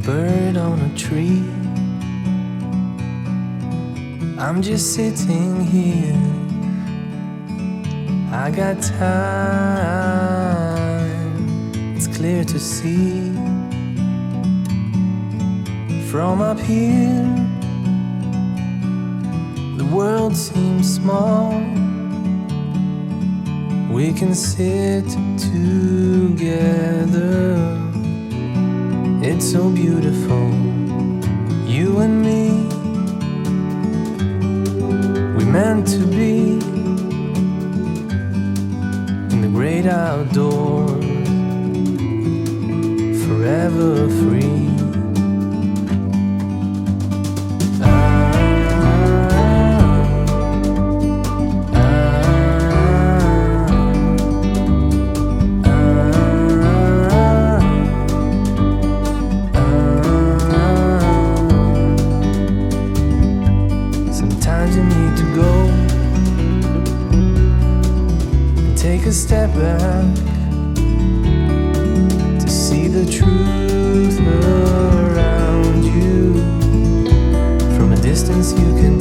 bird on a tree. I'm just sitting here, I got time, it's clear to see. From up here, the world seems small. We can sit together, it's so beautiful, you and me. We meant to be in the great outdoors, forever free. Sometimes you need to go and take a step back to see the truth around you. From a distance you can